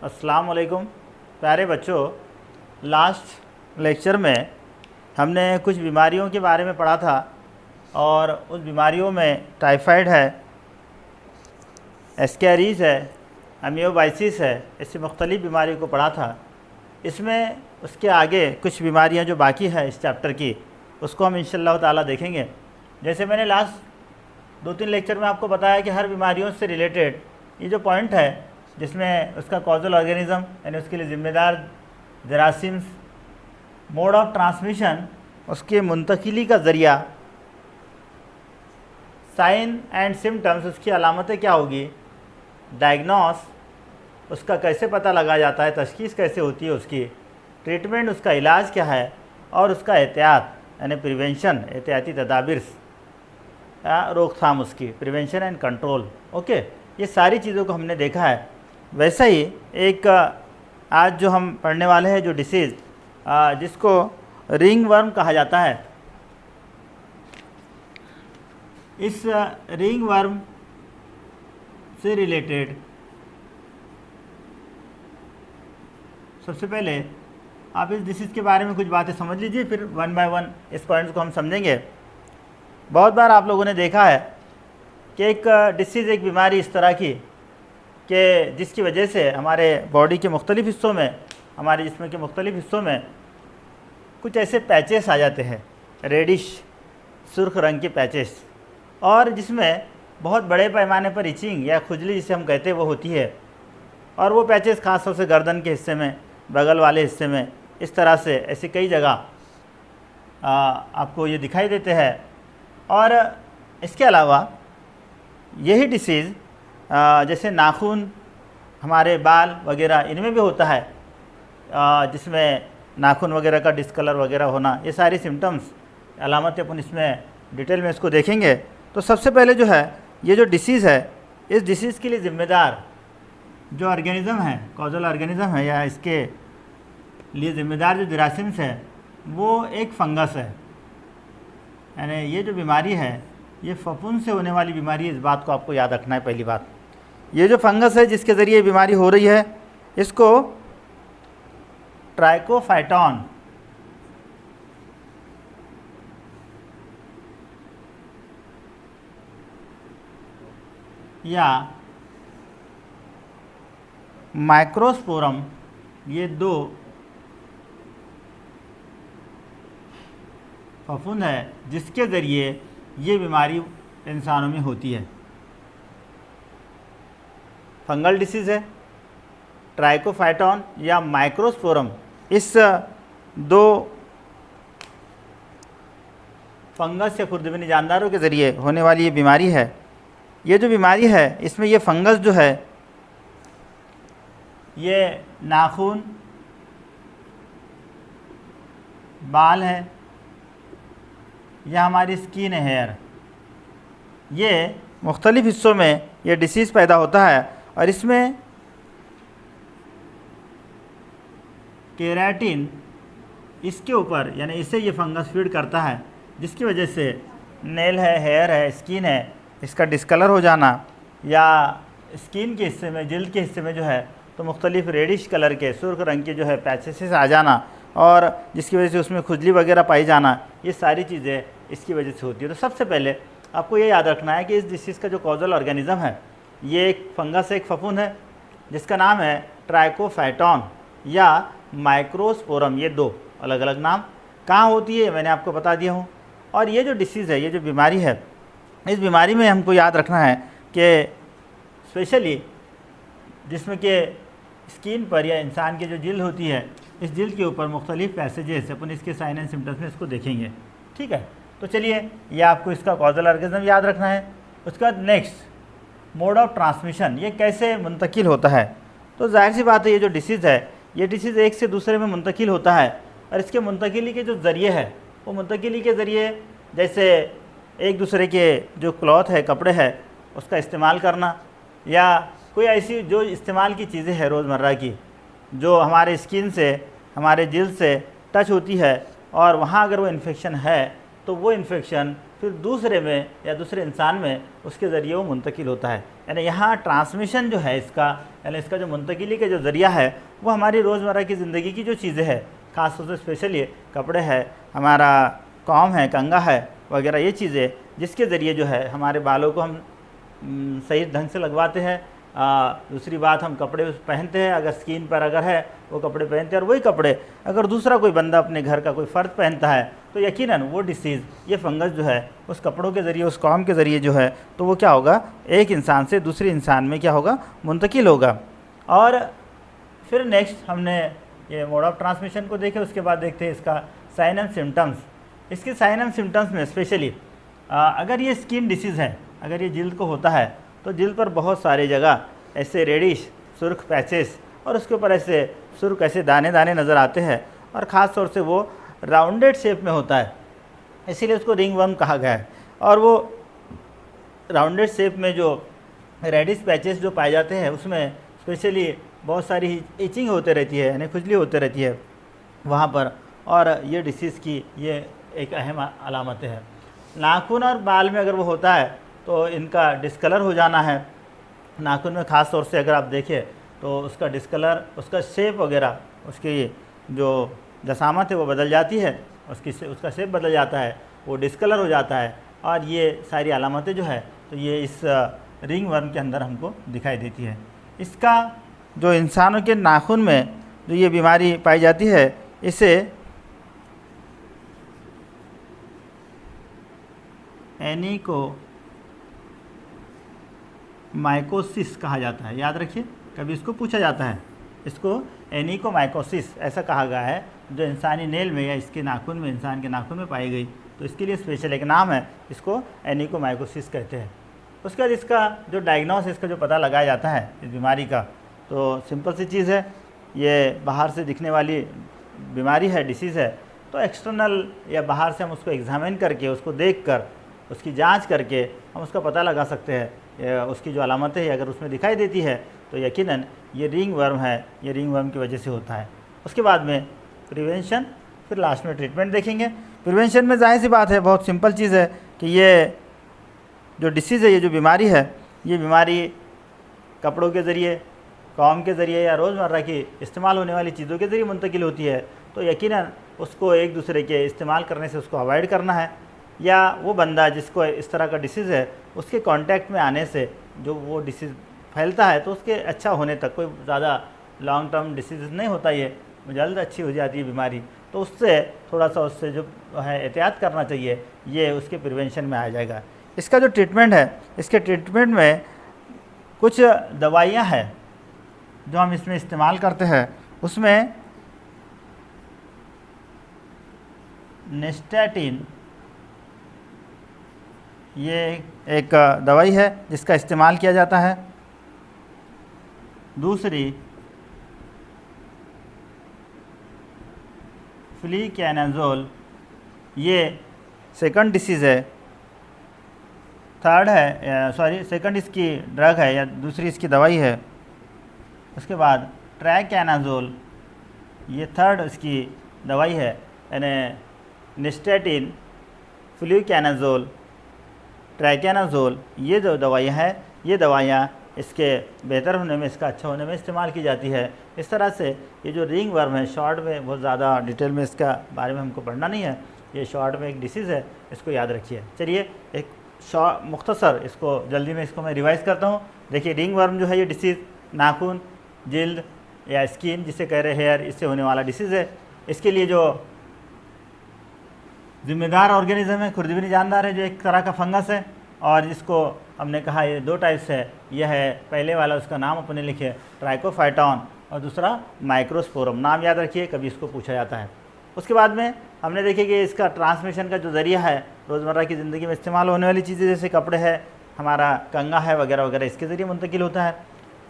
अस्सलाम वालेकुम प्यारे बच्चों। लास्ट लेक्चर में हमने कुछ बीमारियों के बारे में पढ़ा था और उस बीमारियों में टाइफाइड है, एस्कैरीज है, अमियोबाइसिस है, ऐसी मुख्तलिफ़ बीमारियों को पढ़ा था। इसमें उसके आगे कुछ बीमारियां जो बाकी है इस चैप्टर की, उसको हम इंशाअल्लाह ताला देखेंगे। जैसे मैंने लास्ट 2-3 लेक्चर में आपको बताया कि हर बीमारियों से रिलेटेड ये जो पॉइंट है जिसमें उसका कॉजल ऑर्गेनिज़म यानी उसके लिए ज़िम्मेदार जरासीम्स, मोड ऑफ ट्रांसमिशन, उसके मुंतकिली का ज़रिया, साइन एंड सिम्टम्स, उसकी अलामतें क्या होगी, डायग्नोस, उसका कैसे पता लगाया जाता है, तशख़ीस कैसे होती है, उसकी ट्रीटमेंट, उसका इलाज क्या है, और उसका एहतियात यानी प्रिवेंशन, एहतियाती तदाबीर, रोकथाम, उसकी प्रिवेंशन एंड कंट्रोल। ओके, ये सारी चीज़ों को हमने देखा है। वैसा ही एक आज जो हम पढ़ने वाले हैं जो डिसीज़ जिसको रिंग वर्म कहा जाता है, इस रिंग वर्म से रिलेटेड सबसे पहले आप इस डिसीज़ के बारे में कुछ बातें समझ लीजिए, फिर वन बाय वन इस पॉइंट्स को हम समझेंगे। बहुत बार आप लोगों ने देखा है कि एक डिसीज़, एक बीमारी इस तरह की कि जिसकी वजह से हमारे बॉडी के मुख्तलिफ़ हिस्सों में, हमारे जिस्म के मुख्तलिफ़ हिस्सों में कुछ ऐसे पैचेस आ जाते हैं, रेडिश सुर्ख रंग के पैचेस, और जिसमें बहुत बड़े पैमाने पर इचिंग या खुजली जिसे हम कहते हैं वो होती है। और वो पैचेस ख़ास तौर से गर्दन के हिस्से में, बगल वाले हिस्से में, इस तरह से ऐसी कई जगह आपको ये दिखाई देते हैं। और इसके अलावा यही डिसीज़ जैसे नाखून, हमारे बाल वगैरह, इनमें भी होता है, जिसमें नाखून वगैरह का डिस्कलर वगैरह होना, ये सारी सिम्टम्स, अलामतें अपन इसमें डिटेल में इसको देखेंगे। तो सबसे पहले जो है ये जो डिसीज़ है, इस डिसीज़ के लिए ज़िम्मेदार जो ऑर्गेनिज़म है, कॉजल ऑर्गेनिज़म है, या इसके लिए ज़िम्मेदार जो जरासीम्स है, वो एक फंगस है। यानी ये जो बीमारी है ये फफूंद से होने वाली बीमारी है, इस बात को आपको याद रखना है। पहली बात, ये जो फंगस है जिसके ज़रिए ये बीमारी हो रही है, इसको ट्राइकोफाइटॉन या माइक्रोस्पोरम, ये दो फफूंद है जिसके ज़रिए ये बीमारी इंसानों में होती है। फंगल डिसीज़ है, ट्राइकोफाइटॉन या माइक्रोस्पोरम, इस दो फंगस या खुरदबीनी जानदारों के ज़रिए होने वाली ये बीमारी है। ये जो बीमारी है इसमें ये फंगस जो है ये नाखून, बाल है या हमारी स्किन है, हेयर, ये मुख्तलिफ़ हिस्सों में ये डिसीज़ पैदा होता है। और इसमें केराटिन इसके ऊपर, यानी इसे ये फंगस फीड करता है, जिसकी वजह से नेल है, हेयर है, स्किन है, इसका डिस्कलर हो जाना, या स्किन के हिस्से में, जिल्द के हिस्से में जो है तो मुख्तलिफ़ रेडिश कलर के, सुर्ख रंग के जो है पैचेस आ जाना, और जिसकी वजह से उसमें खुजली वगैरह पाई जाना, ये सारी चीज़ें इसकी वजह से होती है। तो सबसे पहले आपको ये याद रखना है कि इस डिसीज़ का जो कॉजल ऑर्गेनिज़म है ये एक फंगस, एक फफूंद है जिसका नाम है ट्राइकोफाइटॉन या माइक्रोस्पोरम। ये दो अलग अलग नाम, कहाँ होती है मैंने आपको बता दिया हूँ। और ये जो डिसीज़ है, ये जो बीमारी है, इस बीमारी में हमको याद रखना है कि स्पेशली जिस्म के स्किन पर या इंसान की जो जिल्द होती है, इस जिल्द के ऊपर मुख्तलिफ़ पैसेजेस, अपन इसके साइन एंड सिम्टम्स में इसको देखेंगे। ठीक है, तो चलिए ये आपको इसका कॉजल ऑर्गेनिज़म याद रखना है। उसके बाद नेक्स्ट, मोड ऑफ ट्रांसमिशन, ये कैसे मुंतकिल होता है। तो जाहिर सी बात है ये जो डिसीज़ है, ये डिसीज़ एक से दूसरे में मुंतकिल होता है, और इसके मुंतकिली के जो ज़रिए है, वो मुंतकिली के ज़रिए जैसे एक दूसरे के जो क्लॉथ है, कपड़े है, उसका इस्तेमाल करना, या कोई ऐसी जो इस्तेमाल की चीज़ें हैं रोज़मर्रा की, जो हमारे स्किन से, हमारे जिल्द से टच होती है, और वहाँ अगर वो इन्फेक्शन है तो वो इन्फेक्शन फिर दूसरे में या दूसरे इंसान में उसके ज़रिए वो मुंतकिल होता है। यानी यहाँ ट्रांसमिशन जो है इसका, यानी इसका जो मुंतकिली का जो ज़रिया है वो हमारी रोज़मर्रा की ज़िंदगी की जो चीज़ें हैं, ख़ास तौर से स्पेशली कपड़े हैं, हमारा कॉम है, कंघा है वगैरह, ये चीज़ें जिसके ज़रिए जो है हमारे बालों को हम सही ढंग से लगवाते हैं। दूसरी बात, हम कपड़े पहनते हैं, अगर स्किन पर अगर है वो कपड़े पहनते हैं, और वही कपड़े अगर दूसरा कोई बंदा अपने घर का कोई फ़र्द पहनता है तो यकीनन वो डिसीज़, ये फंगस जो है उस कपड़ों के ज़रिए, उस कॉम के ज़रिए जो है तो वो क्या होगा, एक इंसान से दूसरे इंसान में क्या होगा, मुंतकिल होगा। और फिर नेक्स्ट हमने ये मोड ऑफ ट्रांसमिशन को देखे, उसके बाद देखते हैं इसका साइन एंड सिम्टम्स। इसके साइन एंड सिम्टम्स में स्पेशली अगर ये स्किन डिसीज़ है, अगर ये जिल्द को होता है तो जिल्द पर बहुत सारी जगह ऐसे रेडिश सुर्ख पैचेस और उसके ऊपर ऐसे सुर्ख ऐसे दाने दाने नज़र आते हैं, और ख़ास तौर से वो राउंडेड शेप में होता है, इसीलिए उसको रिंग वर्म कहा गया है। और वो राउंडेड शेप में जो रेडिश पैचेस जो पाए जाते हैं उसमें स्पेशली बहुत सारी इचिंग होते रहती है, यानी खुजली होते रहती है वहाँ पर, और ये डिसीज़ की ये एक अहम अलामत है। नाखून और बाल में अगर वो होता है तो इनका डिस्कलर हो जाना है। नाखून में ख़ास तौर से अगर आप देखें तो उसका डिस्कलर, उसका शेप वगैरह, उसकी जो जसामत है वो बदल जाती है, उसका शेप बदल जाता है, वो डिस्कलर हो जाता है, और ये सारी अलामतें जो है तो ये इस रिंग वर्म के अंदर हमको दिखाई देती है। इसका जो इंसानों के नाखून में जो ये बीमारी पाई जाती है इसे एनिकोमाइकोसिस कहा जाता है। याद रखिए, कभी इसको पूछा जाता है, इसको एनिकोमाइकोसिस ऐसा कहा गया है, जो इंसानी नेल में या इसके नाखून में, इंसान के नाखून में पाई गई, तो इसके लिए स्पेशल एक नाम है, इसको एनिकोमाइकोसिस कहते हैं। उसके बाद इसका जो डायग्नोस है, इसका जो पता लगाया जाता है इस बीमारी का, तो सिंपल सी चीज़ है, ये बाहर से दिखने वाली बीमारी है, डिसीज़ है, तो एक्सटर्नल या बाहर से हम उसको एग्जामिन करके, उसको देख कर, उसकी जांच करके हम उसका पता लगा सकते हैं। उसकी जो अलामतें हैं अगर उसमें दिखाई देती है तो यकीनन ये रिंग वर्म है, ये रिंग वर्म की वजह से होता है। उसके बाद में प्रिवेंशन, फिर लास्ट में ट्रीटमेंट देखेंगे। प्रिवेंशन में जाहिर सी बात है, बहुत सिंपल चीज़ है कि ये जो डिसीज़ है, ये जो बीमारी है, ये बीमारी कपड़ों के ज़रिए, कॉम के ज़रिए या रोज़मर्रा की इस्तेमाल होने वाली चीज़ों के ज़रिए मुंतकिल होती है, तो यकीनन उसको एक दूसरे के इस्तेमाल करने से उसको अवॉइड करना है, या वो बंदा जिसको इस तरह का डिसीज़ है उसके कांटेक्ट में आने से जो वो डिसीज़ फैलता है तो उसके अच्छा होने तक, कोई ज़्यादा लॉन्ग टर्म डिसीज़ नहीं होता, ये जल्द अच्छी हो जाती है बीमारी, तो उससे थोड़ा सा उससे जो है एहतियात करना चाहिए, ये उसके प्रिवेंशन में आ जाएगा। इसका जो ट्रीटमेंट है, इसके ट्रीटमेंट में कुछ दवाइयाँ हैं जो हम इसमें इस्तेमाल करते हैं, उसमें नेस्टैटिन ये एक दवाई है जिसका इस्तेमाल किया जाता है। दूसरी फ्लीकैनाज़ोल, ये सेकंड डिसीज़ है, थर्ड है, सॉरी सेकंड इसकी ड्रग है या दूसरी इसकी दवाई है। उसके बाद ट्राइकैनाज़ोल, ये थर्ड इसकी दवाई है, यानी निस्टैटिन, फ्लूकैनाज़ोल, ट्राइकैनाज़ोल, ये जो दवाइयाँ हैं, ये दवाइयाँ इसके बेहतर होने में, इसका अच्छा होने में इस्तेमाल की जाती है। इस तरह से ये जो रिंग वर्म है, शॉर्ट में, बहुत ज़्यादा डिटेल में इसका बारे में हमको पढ़ना नहीं है, ये शॉर्ट में एक डिसीज़ है, इसको याद रखिए। चलिए एक मुख्तसर इसको जल्दी में इसको मैं रिवाइज़ करता हूँ। देखिए, रिंग वर्म जो है ये डिसीज़ नाखून, जिल्द या स्किन जिसे कह रहे हेयर, इससे होने वाला डिसीज़ है। इसके लिए जो जिम्मेदार ऑर्गेनिज्म है खुरदबीनी जानदार है, जो एक तरह का फंगस है, और जिसको हमने कहा ये दो टाइप्स है। यह है पहले वाला, उसका नाम अपने लिखे ट्राइकोफाइटॉन, और दूसरा माइक्रोस्पोरम। नाम याद रखिए, कभी इसको पूछा जाता है। उसके बाद में हमने देखे कि इसका ट्रांसमिशन का जो ज़रिया है, रोज़मर्रा की ज़िंदगी में इस्तेमाल होने वाली चीज़ें जैसे कपड़े है, हमारा कंघा है वगैरह वगैरह, इसके ज़रिए मुंतकिल होता है।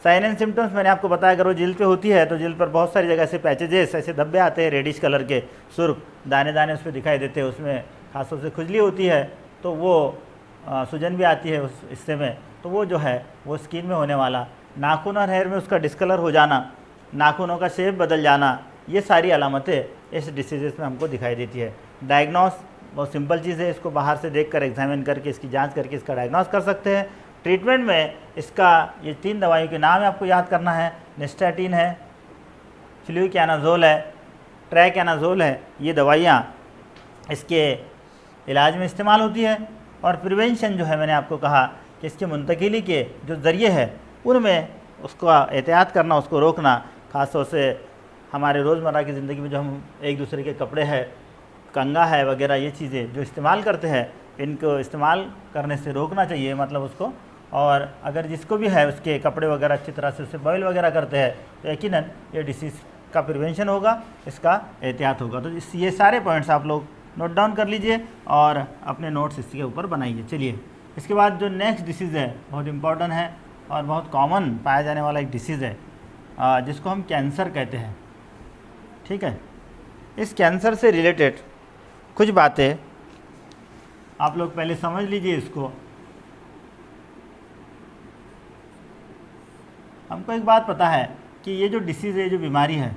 साइन एंड सिम्टम्स मैंने आपको बताया, अगर वो जिल्द पे होती है तो जिल्द पर बहुत सारी जगह से पैचेजेस, ऐसे धब्बे आते हैं रेडिश कलर के, सुर्ख दाने दाने उस पर दिखाई देते हैं, उसमें खासतौर से खुजली होती है, तो वो सूजन भी आती है उस हिस्से में, तो वो जो है वो स्किन में होने वाला। नाखून और हेयर में उसका डिस्कलर हो जाना, नाखूनों का शेप बदल जाना, ये सारी अलामतें इस डिसीज़ में हमको दिखाई देती है। डायग्नोस बहुत सिंपल चीज़ है, इसको बाहर से देखकर एग्जामिन करके इसकी जांच करके इसका डायग्नोस कर सकते हैं। ट्रीटमेंट में इसका ये 3 दवाइयों के नाम है आपको याद करना है, निस्टैटिन है, फ्लूइकैनाजोल है, ट्रैकेनाजोल है। ये दवाइयाँ इसके इलाज में इस्तेमाल होती है। और प्रिवेंशन जो है, मैंने आपको कहा कि इसके मुंतकिली के जो ज़रिए है उनमें उसका एहतियात करना, उसको रोकना, ख़ास तौर से हमारे रोज़मर्रा की ज़िंदगी में जो हम एक दूसरे के कपड़े हैं, कंगा है वगैरह, ये चीज़ें जो इस्तेमाल करते हैं, इनको इस्तेमाल करने से रोकना चाहिए, मतलब उसको। और अगर जिसको भी है उसके कपड़े वगैरह अच्छी तरह से उसे बॉयल वगैरह करते हैं तो यकीनन ये डिसीज़ का प्रिवेंशन होगा, इसका एहतियात होगा। तो ये सारे पॉइंट्स आप लोग नोट डाउन कर लीजिए और अपने नोट्स इसके ऊपर बनाइए। चलिए, इसके बाद जो नेक्स्ट डिसीज़ है बहुत इम्पॉर्टेंट है और बहुत कॉमन पाया जाने वाला एक डिसीज़ है जिसको हम कैंसर कहते हैं। ठीक है, इस कैंसर से रिलेटेड कुछ बातें आप लोग पहले समझ लीजिए। इसको हमको एक बात पता है कि ये जो डिसीज़ है, जो बीमारी है,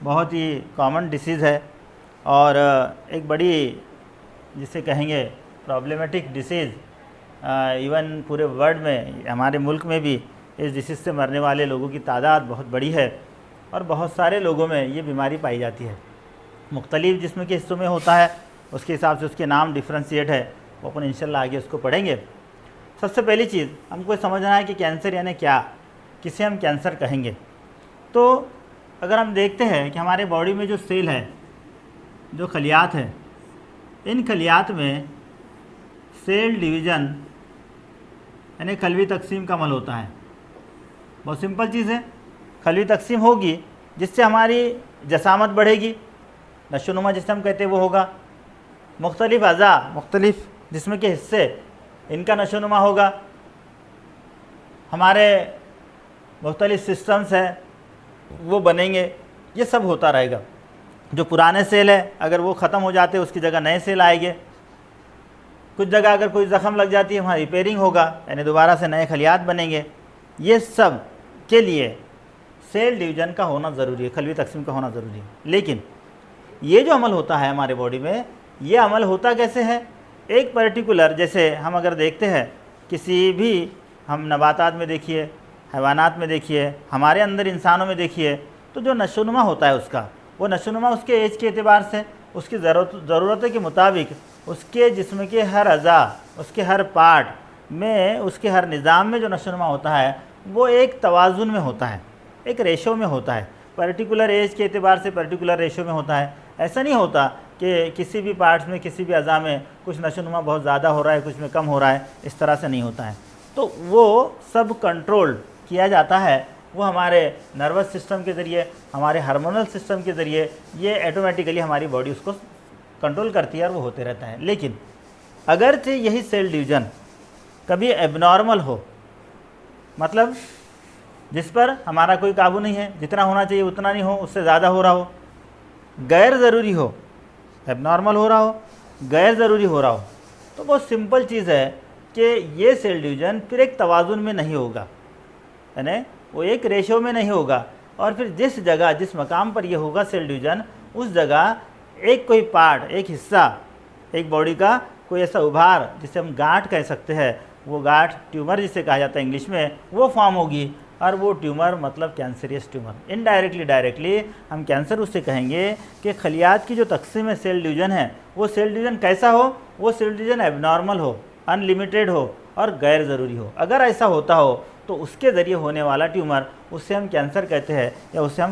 बहुत ही कॉमन डिसीज़ है और एक बड़ी जिसे कहेंगे प्रॉब्लमेटिक डिसीज़, इवन पूरे वर्ल्ड में, हमारे मुल्क में भी इस डिसीज़ से मरने वाले लोगों की तादाद बहुत बड़ी है और बहुत सारे लोगों में ये बीमारी पाई जाती है। मुख्तलिफ जिस्म के हिस्सों में होता है, उसके हिसाब से उसके नाम डिफ्रेंशिएट है, वो अपन इंशाल्लाह आगे उसको पढ़ेंगे। सबसे पहली चीज़ हमको समझना है कि कैंसर यानी क्या, किसे हम कैंसर कहेंगे। तो अगर हम देखते हैं कि हमारे बॉडी में जो सेल है, जो खलियात है, इन खलियात में सेल डिवीज़न यानी खलवी तकसीम का अमल होता है। बहुत सिंपल चीज़ है, खलवी तकसीम होगी जिससे हमारी जसामत बढ़ेगी, नशोनुमा जिसे हम कहते हैं वो होगा, मुख्तलिफ अज़ा, मुख्तलिफ जिस्म के हिस्से, इनका नशोनुमा होगा, हमारे मुख्तलिफ सिस्टम्स हैं वो बनेंगे, ये सब होता रहेगा। जो पुराने सेल है अगर वो ख़त्म हो जाते उसकी जगह नए सेल आएंगे। कुछ जगह अगर कोई ज़ख़म लग जाती है वहाँ रिपेयरिंग होगा, यानी दोबारा से नए खलियात बनेंगे। ये सब के लिए सेल डिवीज़न का होना ज़रूरी है, खलवी तकसीम का होना ज़रूरी है। लेकिन ये जो अमल होता है हमारे बॉडी में, ये अमल होता कैसे है? एक पर्टिकुलर, जैसे हम अगर देखते हैं किसी भी, हम नबातात में देखिए, हैवानात में देखिए, हमारे अंदर इंसानों में देखिए, तो जो नशोनुमा होता है उसका, वो नशोनुमा उसके एज के एतबार से, उसकी ज़रूरत के मुताबिक, उसके जिस्म के हर अज़ा, उसके हर पार्ट में, उसके हर निज़ाम में जो नशोनुमा होता है वो एक तवाज़ुन में होता है, एक रेशो में होता है, पर्टिकुलर एज के एतबार से पर्टिकुलर रेशो में होता है। ऐसा नहीं होता कि किसी भी पार्ट्स में, किसी भी अज़ा में कुछ नशोनुमा बहुत ज़्यादा हो रहा है, कुछ में कम हो रहा है, इस तरह से नहीं होता है। तो वो सब कंट्रोल किया जाता है, वो हमारे नर्वस सिस्टम के ज़रिए, हमारे हार्मोनल सिस्टम के ज़रिए, ये ऑटोमेटिकली हमारी बॉडी उसको कंट्रोल करती है और वो होते रहता है। लेकिन अगरचे यही सेल डिवीज़न कभी एबनॉर्मल हो, मतलब जिस पर हमारा कोई काबू नहीं है, जितना होना चाहिए उतना नहीं हो, उससे ज़्यादा हो रहा हो, गैर ज़रूरी हो, एबनॉर्मल हो रहा हो, गैर ज़रूरी हो रहा हो, तो बहुत सिंपल चीज़ है कि ये सेल डिवीज़न फिर एक तवाज़ुन में नहीं होगा, यानी वो एक रेशो में नहीं होगा। और फिर जिस जगह, जिस मकाम पर ये होगा सेल डिवीज़न, उस जगह एक कोई पार्ट, एक हिस्सा, एक बॉडी का कोई ऐसा उभार जिसे हम गांठ कह सकते हैं, वो गांठ, ट्यूमर जिसे कहा जाता है इंग्लिश में, वो फॉर्म होगी। और वो ट्यूमर मतलब कैंसरियस ट्यूमर। इनडायरेक्टली डायरेक्टली हम कैंसर उससे कहेंगे कि खलियात की जो तकसीम है सेल डिवीज़न है, वो सेल डिवीज़न कैसा हो? वो सेल डिवीज़न एबनॉर्मल हो, अनलिमिटेड हो और गैर ज़रूरी हो। अगर ऐसा होता हो तो उसके ज़रिए होने वाला ट्यूमर, उससे हम कैंसर कहते हैं, या उसे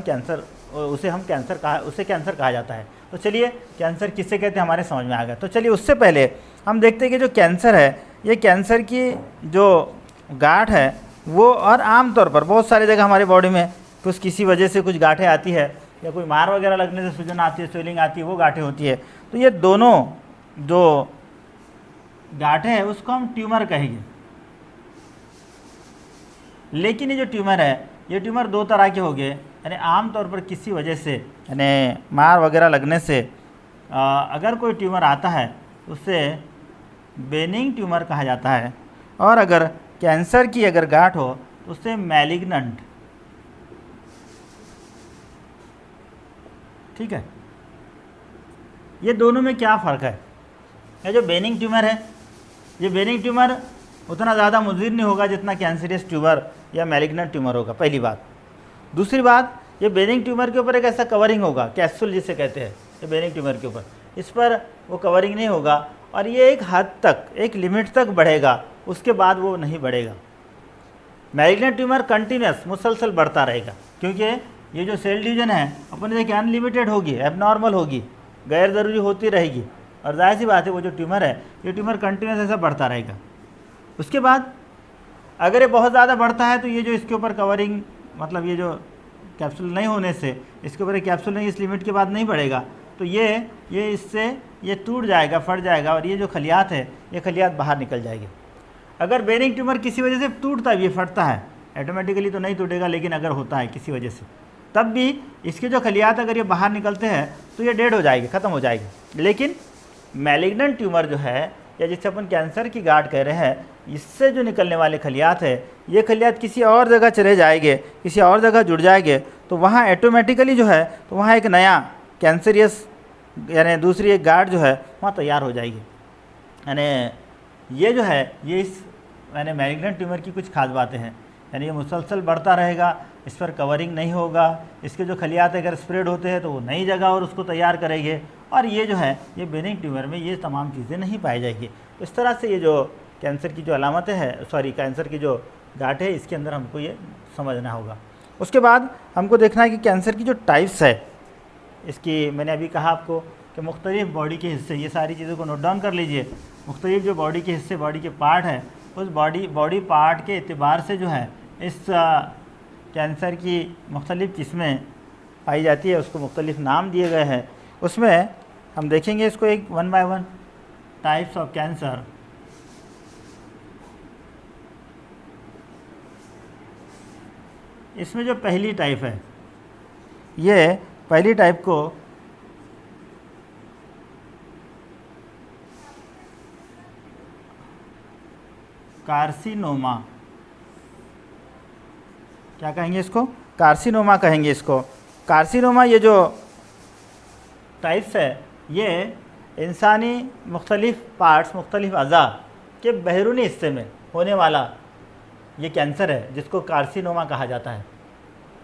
कैंसर कहा जाता है। तो चलिए, कैंसर किसे कहते हैं हमारे समझ में आ गया। तो चलिए, उससे पहले हम देखते हैं कि जो कैंसर है, ये कैंसर की जो गांठ है वो, और आम तौर पर बहुत सारी जगह हमारी बॉडी में कुछ किसी वजह से कुछ गांठें आती है, या कोई मार वगैरह लगने से सूजन आती है, स्वेलिंग आती है, वो गांठें होती है। तो ये दोनों जो गांठें हैं उसको हम ट्यूमर कहेंगे। लेकिन ये जो ट्यूमर है, ये ट्यूमर दो तरह के हो गए, यानी आम तौर पर किसी वजह से, यानी मार वगैरह लगने से अगर कोई ट्यूमर आता है उसे बेनिंग ट्यूमर कहा जाता है, और अगर कैंसर की अगर गांठ हो तो उसे मैलिग्नेंट। ठीक है, ये दोनों में क्या फ़र्क है? ये जो बेनिंग ट्यूमर है, ये बेनिंग ट्यूमर उतना ज़्यादा मुज़िर नहीं होगा जितना कैंसरियस ट्यूमर या मैलिग्नेंट ट्यूमर होगा, पहली बात। दूसरी बात, ये बेनिंग ट्यूमर के ऊपर एक ऐसा कवरिंग होगा, कैप्सूल जिसे कहते हैं, ये बेनिंग ट्यूमर के ऊपर, इस पर वो कवरिंग नहीं होगा और ये एक हद तक, एक लिमिट तक बढ़ेगा, उसके बाद वो नहीं बढ़ेगा। मैलिग्नेंट ट्यूमर कंटिन्यूस मुसलसल बढ़ता रहेगा, क्योंकि ये जो सेल डिवीजन है अपने देखिए अनलिमिटेड होगी, एबनॉर्मल होगी, गैर ज़रूरी होती रहेगी, और जाहिर सी बात है वो जो ट्यूमर है, ये ट्यूमर कंटिन्यूस ऐसा बढ़ता रहेगा। उसके बाद अगर ये बहुत ज़्यादा बढ़ता है तो ये जो इसके ऊपर कवरिंग, मतलब ये जो कैप्सूल नहीं होने से, इसके ऊपर कैप्सूल नहीं, इस लिमिट के बाद नहीं बढ़ेगा, तो ये इससे ये टूट जाएगा, फट जाएगा, और ये जो खलियात है ये खलियात बाहर निकल जाएगी। अगर बेनिंग ट्यूमर किसी वजह से टूटता भी, फटता है, ऑटोमेटिकली तो नहीं टूटेगा, लेकिन अगर होता है किसी वजह से, तब भी इसके जो खलियात अगर ये बाहर निकलते हैं तो ये डेड हो जाएगी, ख़त्म हो जाएगी। लेकिन मैलिग्नेंट ट्यूमर जो है, या जिसे अपन कैंसर की गांठ कह रहे हैं, इससे जो निकलने वाले खलियात है, ये खलियात किसी और जगह चले जाएंगे, किसी और जगह जुड़ जाएंगे, तो वहाँ ऑटोमेटिकली जो है, तो वहाँ एक नया कैंसरियस यानी दूसरी एक गांठ जो है वहाँ तैयार हो जाएगी। यानी ये जो है, ये इस यानी मैलिग्नेंट ट्यूमर की कुछ खास बातें हैं। यानी ये मुसलसल बढ़ता रहेगा, इस पर कवरिंग नहीं होगा, इसके जो खलियात अगर स्प्रेड होते हैं तो वो नई जगह और उसको तैयार करेंगे, और ये जो है ये बेनिंग ट्यूमर में ये तमाम चीज़ें नहीं पाई जाएगी। इस तरह से ये जो कैंसर की जो अलामतें हैं, कैंसर की जो गांठ है, इसके अंदर हमको ये समझना होगा। उसके बाद हमको देखना है कि कैंसर की जो टाइप्स है, इसकी मैंने अभी कहा आपको कि मुख्तलिफ बॉडी के हिस्से, ये सारी चीज़ों को नोट डाउन कर लीजिए। मुख्तलिफ जो बॉडी के हिस्से, बॉडी के पार्ट है, उस बॉडी पार्ट के एतबार से जो है इस कैंसर की मुख्तलिफ किस्में पाई जाती है, उसको मुख्तलिफ नाम दिए गए हैं। उसमें हम देखेंगे इसको एक one by one, types of cancer. इसमें जो पहली टाइप है, ये पहली टाइप को कार्सिनोमा, क्या कहेंगे इसको? कार्सिनोमा कहेंगे इसको। कार्सिनोमा ये जो टाइप्स है, ये इंसानी मुख्तलिफ पार्ट्स, मुख्तलिफ अज़ा के बैरूनी हिस्से में होने वाला ये कैंसर है, जिसको कार्सिनोमा कहा जाता है।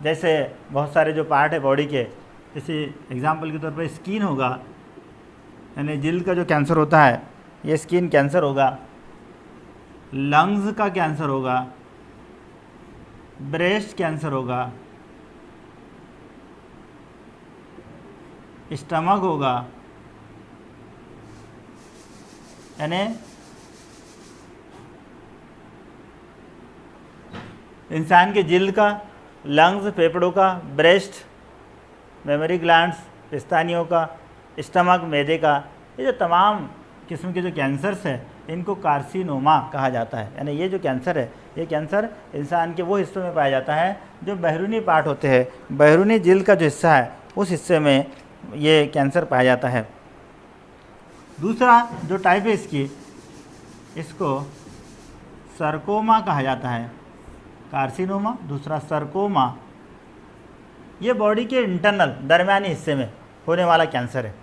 जैसे बहुत सारे जो पार्ट है बॉडी के, जैसे एग्जांपल के तौर पर स्किन होगा, यानी जिल्द का जो कैंसर होता है ये स्किन कैंसर होगा, लंग्स का कैंसर होगा, ब्रेस्ट कैंसर होगा, स्टमक होगा, यानी इंसान के जिल्द का, लंग्स फेफड़ों का, ब्रेस्ट मेमोरी ग्लैंड्स पिस्तानियों का, स्टमक मैदे का, ये जो तमाम किस्म के जो कैंसर्स है इनको कार्सिनोमा कहा जाता है। यानी ये जो कैंसर है, ये कैंसर इंसान के वो हिस्सों में पाया जाता है जो बैरूनी पार्ट होते हैं, बैरूनी जिल्द का जो हिस्सा है उस हिस्से में ये कैंसर पाया जाता है। दूसरा जो टाइप है इसकी, इसको सर्कोमा कहा जाता है। कार्सिनोमा, दूसरा सर्कोमा, ये बॉडी के इंटरनल दरमियानी हिस्से में होने वाला कैंसर है।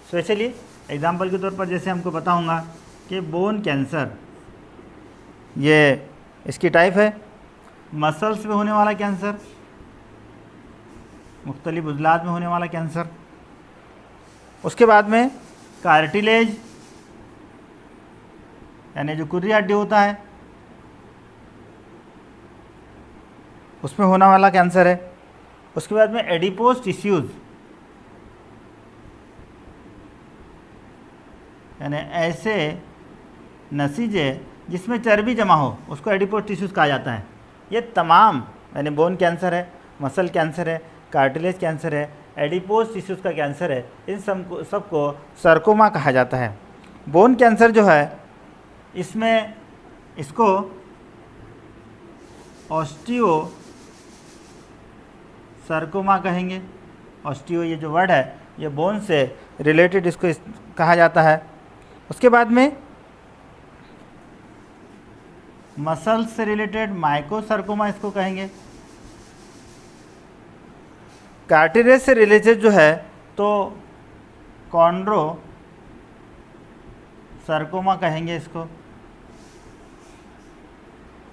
स्पेशली एग्जांपल के तौर पर जैसे हमको बताऊंगा कि बोन कैंसर, ये इसकी टाइप है। मसल्स में होने वाला कैंसर, मुख्तलिफ उज़लात में होने वाला कैंसर। उसके बाद में कार्टिलेज, यानी जो कुर्री हड्डी होता है उसमें होने वाला कैंसर है। उसके बाद में एडिपोज टिश्यूज़, यानी ऐसे नसीजे जिसमें चर्बी जमा हो उसको एडिपोज टिश्यूज़ कहा जाता है। ये तमाम यानी बोन कैंसर है, मसल कैंसर है, कार्टिलेज कैंसर है, एडिपोज टिश्यूज़ का कैंसर है, इन सबको सर्कोमा कहा जाता है। बोन कैंसर जो है इसमें इसको ऑस्टियो सर्कोमा कहेंगे। ऑस्टियो ये जो वर्ड है ये बोन से रिलेटेड इसको कहा जाता है। उसके बाद में मसल्स से रिलेटेड माइकोसर्कोमा इसको कहेंगे। कार्टिलेज से रिलेटेड जो है तो कॉन्ड्रो sarcoma कहेंगे इसको।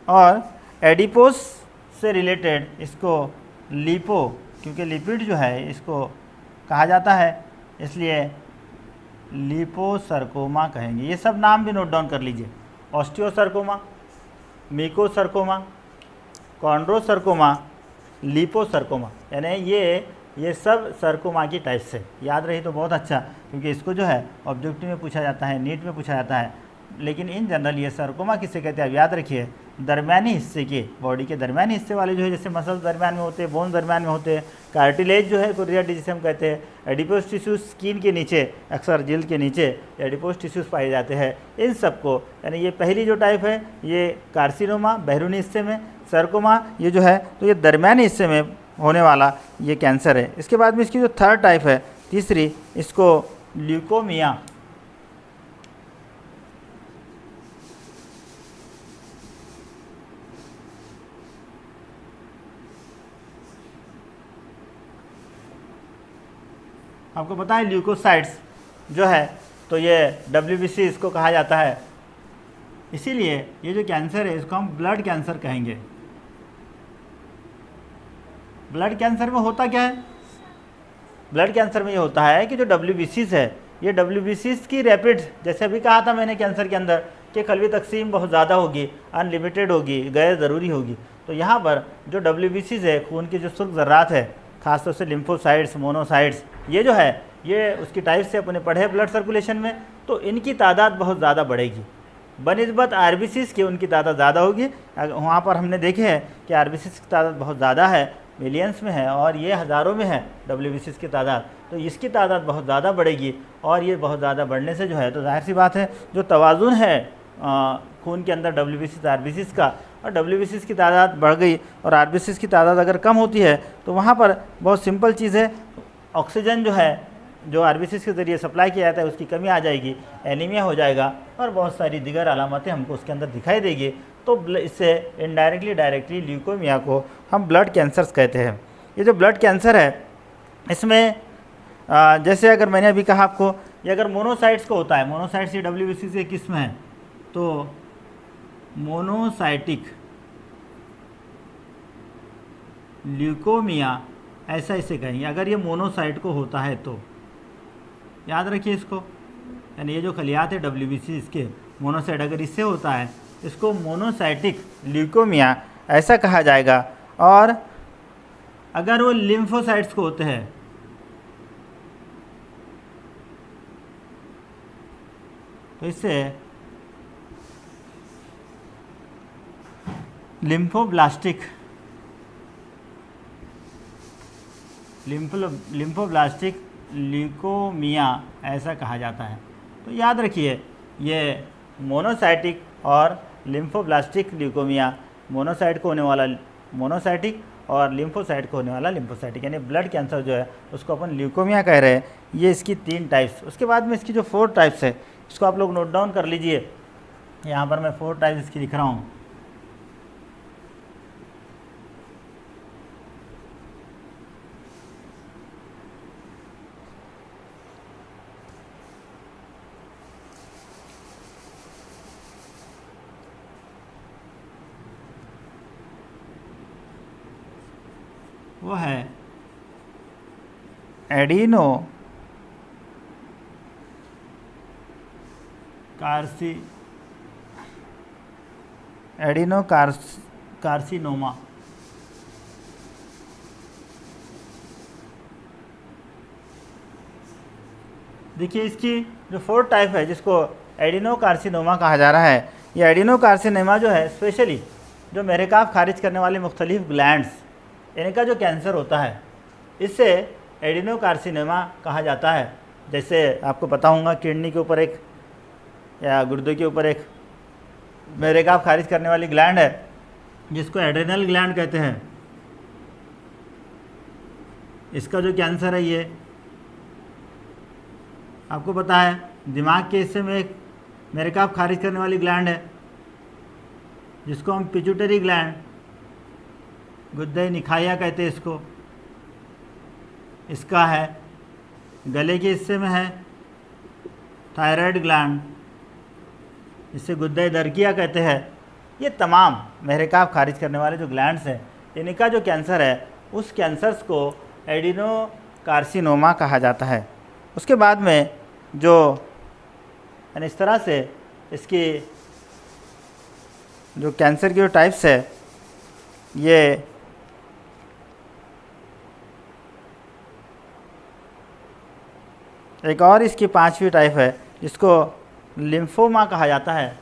और एडिपोस से रिलेटेड इसको लिपो, क्योंकि लिपिड जो है इसको कहा जाता है, इसलिए लिपोसर्कोमा कहेंगे। ये सब नाम भी नोट डाउन कर लीजिए। ऑस्टियोसर्कोमा, मिकोसर्कोमा, कॉन्ड्रोसर्कोमा, लिपोसर्कोमा, यानी ये सब सर्कोमा की टाइप से याद रही तो बहुत अच्छा, क्योंकि इसको जो है ऑब्जेक्टिव में पूछा जाता है, नीट में पूछा जाता है। लेकिन इन जनरल ये सर्कोमा किसे कहते हैं आप याद रखिए, दरमियानी हिस्से के, बॉडी के दरमियानी हिस्से वाले जो है, जैसे मसल्स दरमियान में होते हैं, बोन्स दरमियान में होते हैं, कार्टिलेज जो है कोरिया जिसे हम कहते हैं, एडिपोस टिश्यूज स्किन के नीचे, अक्सर जिल्द के नीचे एडिपोस टिश्यूज पाए जाते हैं। इन सबको, यानी ये पहली जो टाइप है ये कार्सिनोमा बैरूनी हिस्से में, सर्कोमा ये जो है तो ये दरमियानी हिस्से में होने वाला ये कैंसर है। इसके बाद में इसकी जो थर्ड टाइप है, तीसरी, इसको ल्यूकोमिया, आपको पता है ल्यूकोसाइट्स जो है तो ये WBC इसको कहा जाता है। इसीलिए ये जो कैंसर है इसको हम ब्लड कैंसर कहेंगे। ब्लड कैंसर में होता क्या है, ब्लड कैंसर में ये होता है कि जो WBCs है, ये WBCs की रैपिड, जैसे अभी कहा था मैंने कैंसर के अंदर कि कलवी तकसीम बहुत ज़्यादा होगी, अनलिमिटेड होगी, गैर ज़रूरी होगी, तो यहाँ पर जो WBCs है, खून की जो सुर्ख ज़र्रात है, खासतौर से लिम्फोसाइट्स, मोनोसाइट्स, ये जो है ये उसकी टाइप से अपने पढ़े ब्लड सर्कुलेशन में, तो इनकी तादाद बहुत ज़्यादा बढ़ेगी बनिस्बत RBCs के, उनकी तादाद ज़्यादा होगी। वहाँ पर हमने देखे हैं कि RBCs की तादाद बहुत ज़्यादा है, मिलियंस में है, और ये हज़ारों में है WBCs की तादाद, तो इसकी तादाद बहुत ज़्यादा बढ़ेगी। और ये बहुत ज़्यादा बढ़ने से जो है तो जाहिर सी बात है जो तवाज़ुन है खून के अंदर WBCs RBCs का, और WBCs की तादाद बढ़ गई और RBCs की तादाद अगर कम होती है तो वहाँ पर बहुत सिंपल चीज़ है, ऑक्सीजन जो है जो RBCs के ज़रिए सप्लाई किया जाता है उसकी कमी आ जाएगी, एनीमिया हो जाएगा, और बहुत सारी दिगर अलामतें हमको उसके अंदर दिखाई देगी। तो इससे इनडायरेक्टली डायरेक्टली ल्यूकोमिया को हम ब्लड कैंसर्स कहते हैं। ये जो ब्लड कैंसर है इसमें जैसे अगर मैंने अभी कहा आपको, ये अगर मोनोसाइट्स को होता है, मोनोसाइट्स ये WBC से किस्म है, तो मोनोसाइटिक ल्यूकोमिया ऐसा इसे कहेंगे। अगर ये मोनोसाइट को होता है तो याद रखिए इसको, यानी ये जो खलियात है WBC इसके मोनोसाइट अगर इससे होता है इसको मोनोसाइटिक ल्यूकोमिया ऐसा कहा जाएगा। और अगर वो लिम्फोसाइट्स को होते हैं तो इससे लिम्फोब्लास्टिक ल्यूकोमिया ऐसा कहा जाता है। तो याद रखिए ये मोनोसाइटिक और लिम्फोब्लास्टिक ल्यूकोमिया, मोनोसाइट को होने वाला मोनोसाइटिक और लिम्फोसाइट को होने वाला लिम्फोसाइटिक, यानी ब्लड कैंसर जो है उसको अपन ल्यूकोमिया कह रहे हैं। ये इसकी 3 टाइप्स। उसके बाद में इसकी जो 4 टाइप्स है इसको आप लोग नोट डाउन कर लीजिए। यहाँ पर मैं 4 टाइप्स इसकी लिख रहा हूँ। वो है एडिनो कार्सिनोमा। देखिए इसकी जो 4 टाइप है जिसको एडिनो कार्सिनोमा कहा जा रहा है, ये एडिनो कार्सिनोमा जो है स्पेशली जो मेरेकाफ खारिज करने वाले मुख्तलिफ ग्लैंड्स इनका जो कैंसर होता है इससे एडिनो कार्सिनोमा कहा जाता है। जैसे आपको पता होगा किडनी के ऊपर एक या गुर्दे के ऊपर एक मेरेकाफ खारिज करने वाली ग्लैंड है जिसको एड्रेनल ग्लैंड कहते हैं। इसका जो कैंसर है ये आपको पता है दिमाग के हिस्से में एक मेरेकाफ खारिज करने वाली ग्लैंड है जिसको हम पिट्यूटरी ग्लैंड, गुद्दे निखाया कहते हैं इसको। इसका है गले के हिस्से में है थायराइड ग्लैंड, जिसे गुद्दा दरकिया कहते हैं, ये तमाम महरकाब खारिज करने वाले जो ग्लैंड्स हैं, इनका जो कैंसर है उस कैंसर्स को एडिनोकार्सिनोमा कहा जाता है। उसके बाद में जो यानी इस तरह से इसकी जो कैंसर की जो टाइप्स है, ये एक और इसकी 5वीं टाइप है जिसको लिम्फोमा कहा जाता है।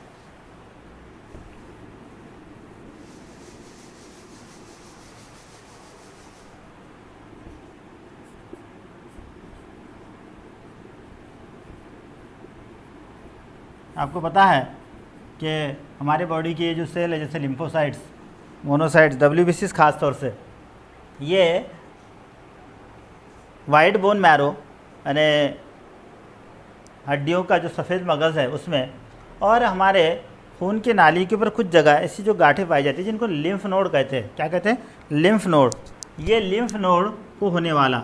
आपको पता है कि हमारे बॉडी की जो सेल है, जैसे लिम्फोसाइट्स, मोनोसाइट्स, WBCs खास तौर से, ये वाइट बोन मैरो यानी हड्डियों का जो सफ़ेद मगज़ है उसमें, और हमारे खून की नाली के ऊपर कुछ जगह ऐसी जो गांठें पाई जाती हैं जिनको लिम्फ नोड कहते हैं। क्या कहते हैं? Lymph node. ये लिम्फ नोड को होने वाला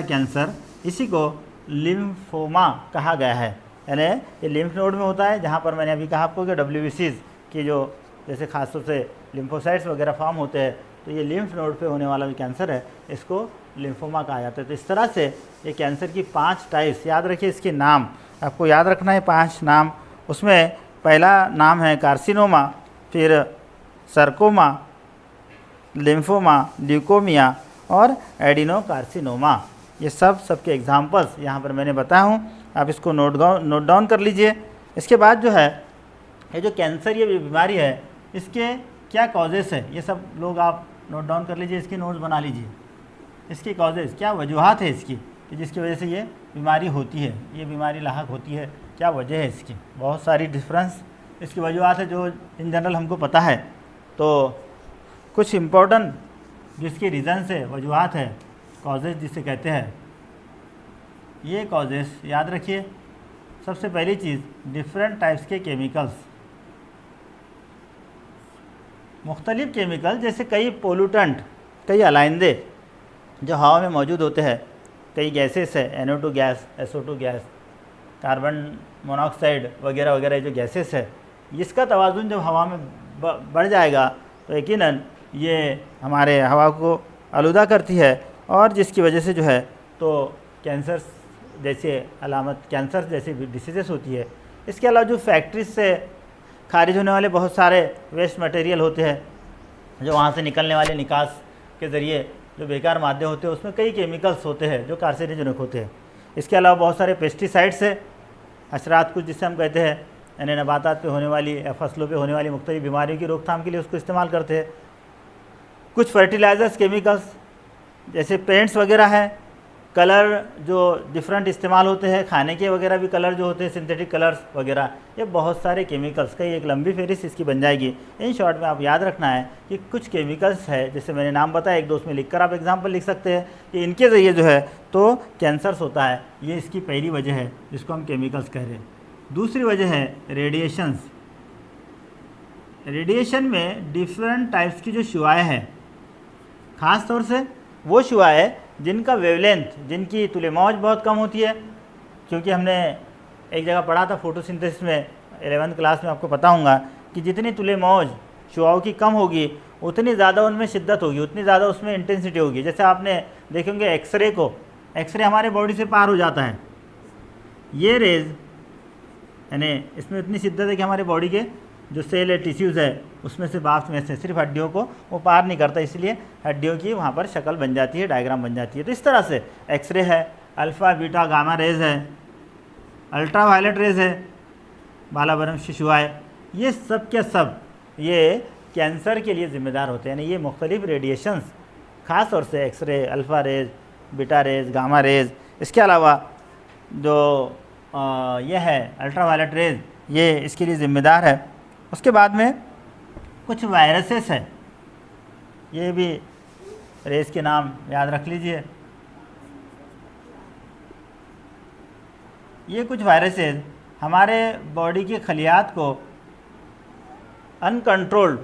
कैंसर, इसी को लिम्फोमा कहा गया है। यानी ये लिम्फ नोड में होता है, जहाँ पर मैंने अभी कहा आपको कि WBCs की जो जैसे खासतौर से लिम्फोसाइट्स वगैरह फॉर्म होते हैं, तो ये लिम्फ नोड पे होने वाला जो कैंसर है इसको लिम्फोमा कहा जाता है। तो इस तरह से ये कैंसर की 5 टाइप्स, याद रखिए इसके नाम, आपको याद रखना है 5 नाम। उसमें पहला नाम है कार्सिनोमा, फिर सर्कोमा, लिम्फोमा, ल्यूकोमिया और एडिनोकार्सिनोमा। ये सबके एग्जाम्पल्स यहाँ पर मैंने बताया हूँ, आप इसको नोट डाउन कर लीजिए। इसके बाद जो है ये जो कैंसर, ये बीमारी है, इसके क्या कॉजेस है, ये सब लोग आप नोट डाउन कर लीजिए, इसके नोट्स बना लीजिए। इसकी कॉजेस, क्या वजूहात है इसकी कि जिसकी वजह से ये बीमारी होती है, ये बीमारी लाहक होती है, क्या वजह है इसकी? बहुत सारी डिफरेंस इसकी वजूहात है जो इन जनरल हमको पता है। तो कुछ इम्पोर्टेंट जिसकी रीज़न्स है, वजूहात है, कॉजेस जिसे कहते हैं, ये कॉजेस याद रखिए। सबसे पहली चीज़, डिफरेंट टाइप्स के केमिकल्स, मुख्तलिफ केमिकल, जैसे कई पोल्यूटेंट, कई अलाइंदे जो हवा में मौजूद होते हैं, कई गैसेस है, NO2 gas, SO2 gas, carbon monoxide वगैरह वगैरह जो गैसेस है, इसका तवाज़ुन जब हवा में बढ़ जाएगा तो यकीनन ये हमारे हवा को आलूदा करती है, और जिसकी वजह से जो है तो कैंसर जैसे अलामत, कैंसर जैसी डिसीज़ेस होती है। इसके अलावा जो फैक्ट्रीज से खारिज होने वाले बहुत सारे वेस्ट मटेरियल होते हैं, जो वहाँ से निकलने वाले निकास के ज़रिए जो बेकार मादे होते हैं, उसमें कई केमिकल्स होते हैं जो कार्सिनोजेनिक होते हैं। इसके अलावा बहुत सारे पेस्टिसाइड्स है, हशरात कुछ जिसे हम कहते हैं, यानी नबातात पे होने वाली या फसलों पे होने वाली मुख्तलिफ बीमारियों की रोकथाम के लिए उसको इस्तेमाल करते हैं। कुछ फर्टिलाइज़र्स, केमिकल्स जैसे पेंट्स वगैरह हैं, कलर जो डिफरेंट इस्तेमाल होते हैं, खाने के वगैरह भी कलर जो होते हैं, सिंथेटिक कलर्स वगैरह, ये बहुत सारे केमिकल्स का एक लंबी फहरिस्त इसकी बन जाएगी। इन शॉर्ट में आप याद रखना है कि कुछ केमिकल्स है, जैसे मैंने नाम बताया, एक दो उसमें लिखकर आप एग्जाम्पल लिख सकते हैं कि इनके ज़रिए जो है तो कैंसर्स होता है। ये इसकी पहली वजह है जिसको हम केमिकल्स कह रहे हैं। दूसरी वजह है रेडिएशंस। रेडिएशन में डिफरेंट टाइप्स की जो शुआएँ हैं, ख़ास तौर से वो शुआएँ जिनका वेवलेंथ, जिनकी तुलेमौज बहुत कम होती है, क्योंकि हमने एक जगह पढ़ा था फोटोसिंथेसिस में 11th क्लास में, आपको पता होगा कि जितनी तुलेमौज शुआओं की कम होगी उतनी ज़्यादा उनमें शिद्दत होगी, उतनी ज़्यादा उसमें इंटेंसिटी होगी। जैसे आपने देखेंगे एक्सरे को, एक्सरे हमारे बॉडी से पार हो जाता है, ये रेज़ यानी इसमें इतनी शिद्दत है कि हमारे बॉडी के जो सेल है, टिश्यूज़ है, उसमें से बाफ्स में से सिर्फ हड्डियों को वो पार नहीं करता, इसलिए हड्डियों की वहाँ पर शक्ल बन जाती है, डायग्राम बन जाती है। तो इस तरह से एक्सरे है, अल्फ़ा बीटा गामा रेज़ है, अल्ट्रा वायलेट रेज़ है, बालाबनफशी शुआएँ, ये सब के सब ये कैंसर के लिए ज़िम्मेदार होते हैं। यानी ये मुख्तलिफ रेडिएशंस, ख़ास तौर से x ray, alpha rays, beta rays, gamma rays, इसके अलावा जो ये है अल्ट्रा वायलेट रेज़, ये इसके लिए ज़िम्मेदार है। उसके बाद में कुछ वायरसेस है, ये भी रेस के नाम याद रख लीजिए। ये कुछ वायरसेस हमारे बॉडी की खलियात को अनकंट्रोल्ड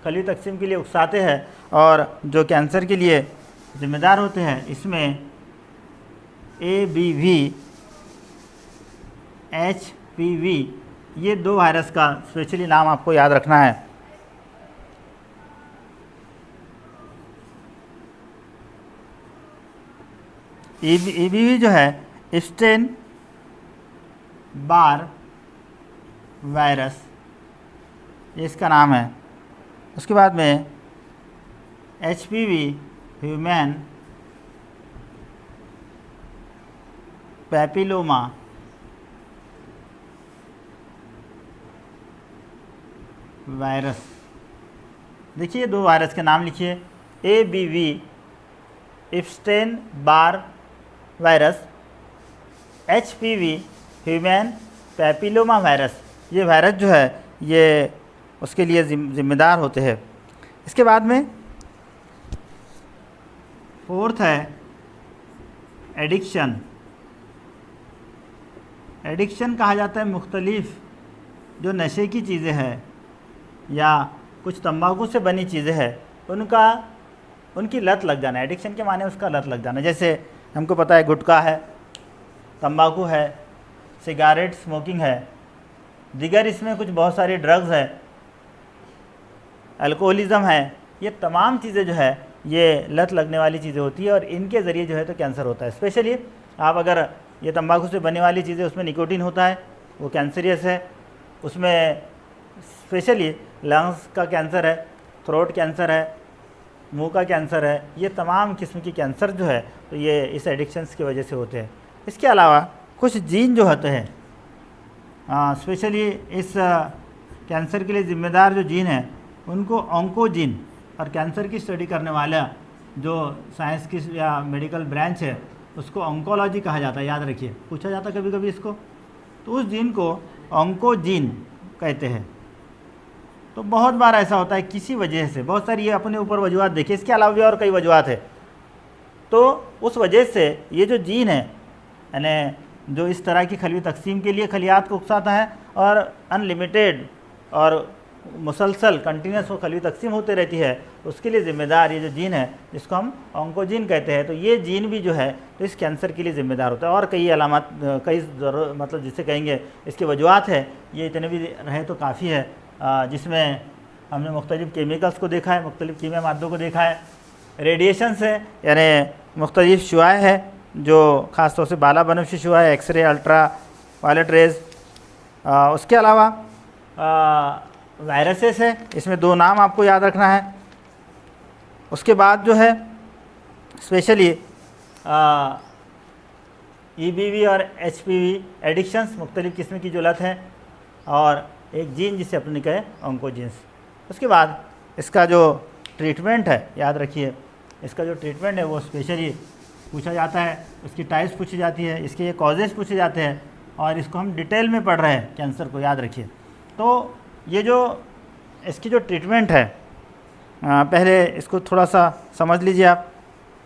खली तकसीम के लिए उकसाते हैं और जो कैंसर के लिए ज़िम्मेदार होते हैं। इसमें ABV, HPV, ये 2 वायरस का स्पेशली नाम आपको याद रखना है। EBV जो है एप्स्टेन बार वायरस, ये इसका नाम है। उसके बाद में HPV, ह्यूमन पैपिलोमा वायरस। देखिए 2 वायरस के नाम लिखिए, ABV Epstein Barr virus, HPV human papilloma virus. ये वायरस जो है ये उसके लिए जिम्मेदार होते हैं। इसके बाद में 4th है एडिक्शन। एडिक्शन कहा जाता है मुख्तलिफ जो नशे की चीज़ें हैं या कुछ तंबाकू से बनी चीज़ें हैं उनकी लत लग जाना। एडिक्शन के माने उसका लत लग जाना। जैसे हमको पता है गुटखा है, तंबाकू है, सिगारेट स्मोकिंग है, दिगर इसमें कुछ बहुत सारी ड्रग्स है, अल्कोहलिज़म है। ये तमाम चीज़ें जो है ये लत लगने वाली चीज़ें होती है और इनके ज़रिए जो है तो कैंसर होता है। स्पेशली आप अगर ये तंबाकू से बने वाली चीज़ें, उसमें निकोटीन होता है, वो कैंसरियस है। उसमें स्पेशली लंग्स का कैंसर है, थ्रोट कैंसर है, मुंह का कैंसर है। ये तमाम किस्म की कैंसर जो है तो ये इस एडिक्शंस की वजह से होते हैं। इसके अलावा कुछ जीन जो होते हैं, स्पेशली इस कैंसर के लिए ज़िम्मेदार जो जीन है उनको ऑन्कोजीन, और कैंसर की स्टडी करने वाला जो साइंस की या मेडिकल ब्रांच है उसको ऑन्कोलॉजी कहा जाता है। याद रखिए, पूछा जाता है कभी कभी इसको। तो उस जीन को ऑन्कोजीन कहते हैं। तो बहुत बार ऐसा होता है किसी वजह से, बहुत सारी ये अपने ऊपर वजूहत देखिए, इसके अलावा भी और कई वजूहत है। तो उस वजह से ये जो जीन है यानी जो इस तरह की खलवी तकसीम के लिए खलियात को उकसाता है और अनलिमिटेड और मुसलसल कंटिन्यूस वो खलवी तकसीम होते रहती है, उसके लिए ज़िम्मेदार ये जो जीन है जिसको हम ऑन्कोजीन कहते हैं। तो ये जीन भी जो है तो इस कैंसर के लिए ज़िम्मेदार होता है। और कई अलामत, कई मतलब जिसे कहेंगे इसकी वजूहत है, ये इतने भी रहे तो काफ़ी है। जिसमें हमने मुख्तलिफ़ केमिकल्स को देखा है, मुख्तलिफ़ कीमिया मादों को देखा है, रेडिएशन से यानी मुख्तलिफ़ शुआएँ हैं जो ख़ास तौर से बाला बनफशी शुआ है, एक्सरे, अल्ट्रा वायलेट रेज़। उसके अलावा वायरसेस है, इसमें 2 नाम आपको याद रखना है। उसके बाद जो है स्पेशली EBV और HPV एडिक्शंस, मुख्तलिफ़ किस्म की जो लत है, और एक जीन जिसे अपने कहे ऑन्कोजीन्स। उसके बाद इसका जो ट्रीटमेंट है, याद रखिए इसका जो ट्रीटमेंट है वो स्पेशली पूछा जाता है, उसकी टाइप्स पूछी जाती है, इसके ये कॉजेज़ पूछे जाते हैं और इसको हम डिटेल में पढ़ रहे हैं कैंसर को, याद रखिए। तो ये जो इसकी जो ट्रीटमेंट है, पहले इसको थोड़ा सा समझ लीजिए आप।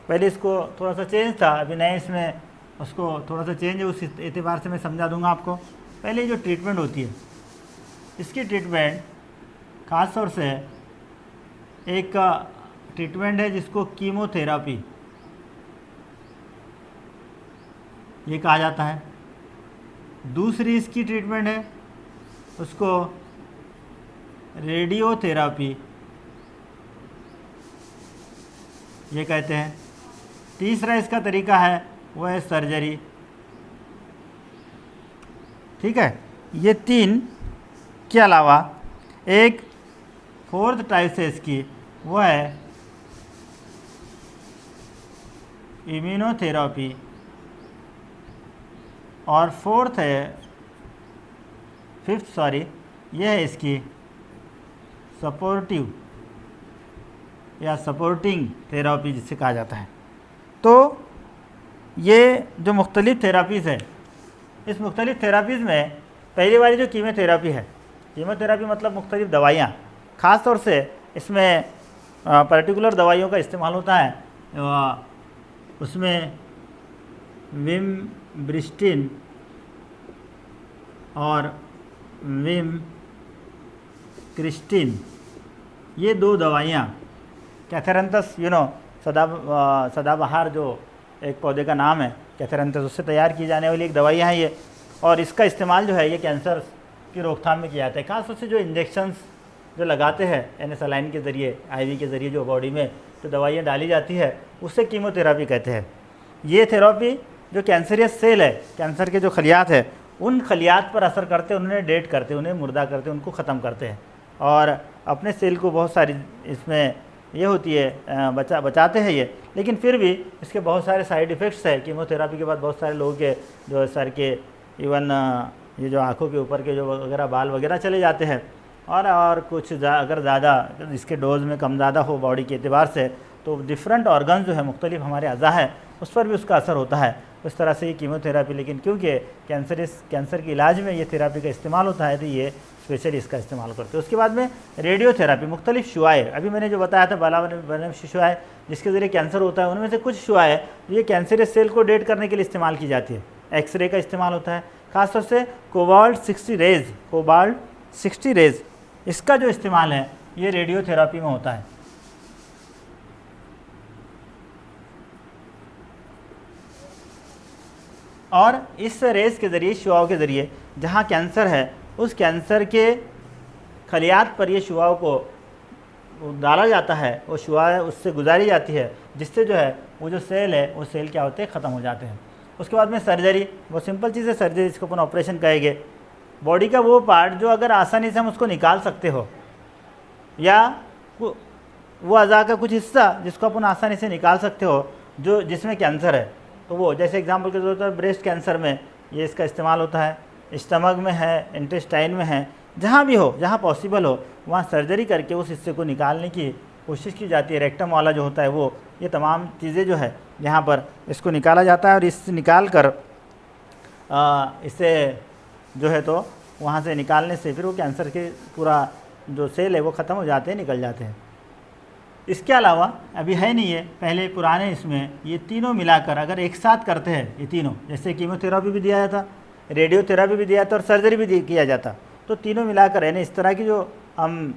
पहले इसको थोड़ा सा चेंज था, अभी नए इसमें उसको थोड़ा सा चेंज है, उस एतबार से मैं समझा दूंगा आपको। पहले जो ट्रीटमेंट होती है, इसकी ट्रीटमेंट ख़ास तौर से एक ट्रीटमेंट है जिसको कीमोथेरापी ये कहा जाता है। दूसरी इसकी ट्रीटमेंट है उसको रेडियोथेरापी ये कहते हैं। तीसरा इसका तरीका है वो है सर्जरी। ठीक है, ये 3 के अलावा एक 4th टाइप से इसकी वो है इम्यूनोथेरापी, और 5th ये है इसकी सपोर्टिव या सपोर्टिंग थेरापी जिसे कहा जाता है। तो ये जो मुख्तलिफ़ थेरापीज़ है, इस मुख्तलिफ़ थेरापीज़ में पहली वाली जो कीमोथेरापी है, कीमोथेरापी मतलब मुख्तलिफ़ दवाइयाँ, ख़ास तौर से इसमें पर्टिकुलर दवाइयों का इस्तेमाल होता है। उसमें विमब्रिस्टिन और विमक्रिस्टिन ये 2 दवाइयाँ, कैथेरेंथस सदाबहार जो एक पौधे का नाम है, कैथेरेंथस, उससे तैयार की जाने वाली एक दवाइयाँ हैं ये, और इसका इस्तेमाल जो है ये कैंसर की रोकथाम में किया जाता है। खासतौर से जो इंजेक्शंस जो लगाते हैं यानी सलाइन के ज़रिए, आईवी के ज़रिए जो बॉडी में जो दवाइयाँ डाली जाती है उससे कीमोथेरापी कहते हैं। ये थेरापी जो कैंसरियस सेल है, कैंसर के जो खलियात है, उन खलियात पर असर करते, उन्हें डेड करते, उन्हें मुर्दा करते, उनको ख़त्म करते हैं और अपने सेल को बहुत सारी इसमें ये होती है बचाते हैं ये। लेकिन फिर भी इसके बहुत सारे साइड इफ़ेक्ट्स है। कीमोथेरापी के बाद बहुत सारे लोगों के जो सर के इवन ये जो आँखों के ऊपर के जो वगैरह बाल वगैरह चले जाते हैं, और कुछ अगर ज़्यादा इसके डोज में कम ज़्यादा हो बॉडी के एतबार से, तो डिफरेंट ऑर्गन जो है मुख्तलिफ हमारे अज़ा है उस पर भी उसका असर होता है। उस तरह से ये कीमोथेरापी, लेकिन क्योंकि कैंसर के इलाज में ये थेरापी का इस्तेमाल होता है तो ये स्पेशली इसका इस्तेमाल करते हैं। उसके बाद में रेडियोथेरापी, मुख्तलिफ शुआएँ, अभी मैंने जो बताया था बालाबनफशी शुआएँ जिसके ज़रिए कैंसर होता है, उनमें से कुछ शुआएँ ये कैंसरियस सेल को डेड करने के लिए इस्तेमाल की जाती है। एक्सरे का इस्तेमाल होता है, ख़ासतौर से कोबाल्ट 60 रेज इसका जो इस्तेमाल है ये रेडियोथेरापी में होता है। और इस रेस के ज़रिए, शुआओं के ज़रिए जहाँ कैंसर है उस कैंसर के खलियात पर ये शुआओं को डाला जाता है, वो शुआ उससे गुजारी जाती है, जिससे जो है वो जो सेल है वो सेल क्या होते हैं, ख़त्म हो जाते हैं। उसके बाद में सर्जरी, वो सिंपल चीज़ है सर्जरी, इसको अपन ऑपरेशन कहेंगे। बॉडी का वो पार्ट जो अगर आसानी से हम उसको निकाल सकते हो, या वो अज़ा का कुछ हिस्सा जिसको अपन आसानी से निकाल सकते हो जो जिसमें कैंसर है, तो वो जैसे एग्जांपल के तौर पर ब्रेस्ट कैंसर में ये इसका इस्तेमाल होता है, स्टमक में है, इंटेस्टाइन में है, जहाँ भी हो, जहाँ पॉसिबल हो वहाँ सर्जरी करके उस हिस्से को निकालने की कोशिश की जाती है। रेक्टम वाला जो होता है वो, ये तमाम चीज़ें जो है यहाँ पर इसको निकाला जाता है और इस निकाल कर इसे जो है तो वहाँ से निकालने से फिर वो कैंसर के पूरा जो सेल है वो ख़त्म हो जाते हैं, निकल जाते हैं। इसके अलावा अभी है नहीं है, पहले पुराने इसमें ये तीनों मिलाकर अगर एक साथ करते हैं ये तीनों, जैसे कीमोथेरापी भी दिया जाता, रेडियोथेरापी भी दिया जाता और सर्जरी भी किया जाता, तो तीनों मिलाकर यानी इस तरह की जो हम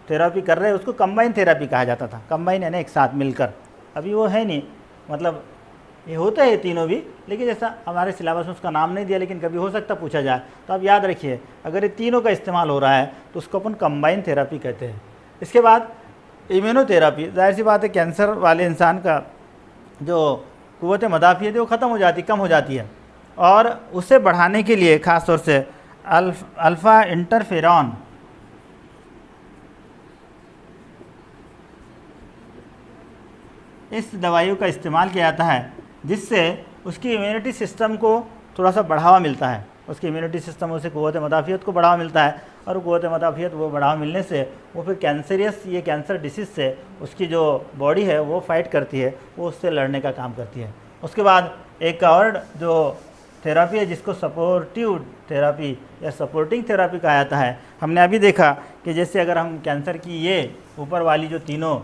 थेरापी कर रहे हैं उसको कंबाइन थेरापी कहा जाता था। कंबाइन यानी एक साथ मिलकर, अभी वो है नहीं, मतलब ये होता है तीनों भी, लेकिन जैसा हमारे सिलेबस में उसका नाम नहीं दिया, लेकिन कभी हो सकता पूछा जाए, तो आप याद रखिए अगर ये तीनों का इस्तेमाल हो रहा है तो उसको अपन कंबाइन थेरापी कहते हैं। इसके बाद इम्यूनोथेरापी, जाहिर सी बात है कैंसर वाले इंसान का जो क़ुव्वत मदाफ़ियत है वो ख़त्म हो जाती, कम हो जाती है, और उसे बढ़ाने के लिए ख़ास तौर से अल्फ़ा इंटरफेरॉन इस दवाइयों का इस्तेमाल किया जाता है, जिससे उसकी इम्यूनिटी सिस्टम को थोड़ा सा बढ़ावा मिलता है, उसकी इम्यूनिटी सिस्टम उसे क़ुव्वत मदाफ़ियत को बढ़ावा मिलता है, और क़ुव्वत मदाफ़ियत वो बढ़ावा मिलने से वो फिर कैंसरियस ये कैंसर डिसीज़ से उसकी जो बॉडी है वो फाइट करती है, वो उससे लड़ने का काम करती है। उसके बाद एक और जो थेरापी है जिसको सपोर्टिव थेरापी या सपोर्टिंग थेरापी कहा जाता है। हमने अभी देखा कि जैसे अगर हम कैंसर की ये ऊपर वाली जो तीनों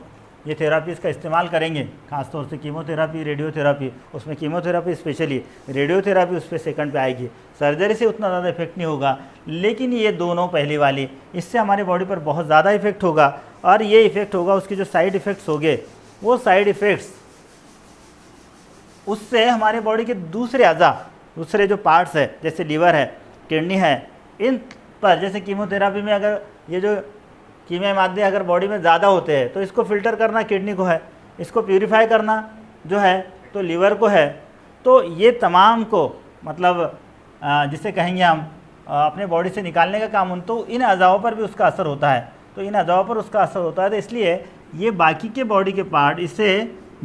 ये थेरापीज़ का इस्तेमाल करेंगे, खासतौर से कीमोथेरापी, रेडियोथेरापी, उसमें कीमोथेरापी स्पेशली, रेडियोथेरापी उस पर सेकंड पे आएगी, सर्जरी से उतना ज़्यादा इफेक्ट नहीं होगा, लेकिन ये दोनों पहली वाली इससे हमारी बॉडी पर बहुत ज़्यादा इफेक्ट होगा, और ये इफ़ेक्ट होगा उसके जो साइड इफ़ेक्ट्स होंगे, वो साइड इफ़ेक्ट्स उससे हमारे बॉडी के दूसरे अज़ा, दूसरे जो पार्ट्स है जैसे लीवर है, किडनी है, इन पर जैसे कीमोथेरापी में अगर ये जो कीमियाई मादे अगर बॉडी में ज़्यादा होते हैं तो इसको फ़िल्टर करना किडनी को है, इसको प्यूरीफाई करना जो है तो लीवर को है, तो ये तमाम को मतलब जिसे कहेंगे हम अपने बॉडी से निकालने का काम, तो इन अज़ाओं पर भी उसका असर होता है, तो इन अज़ाओं पर उसका असर होता है, तो इसलिए ये बाकी के बॉडी के पार्ट इसे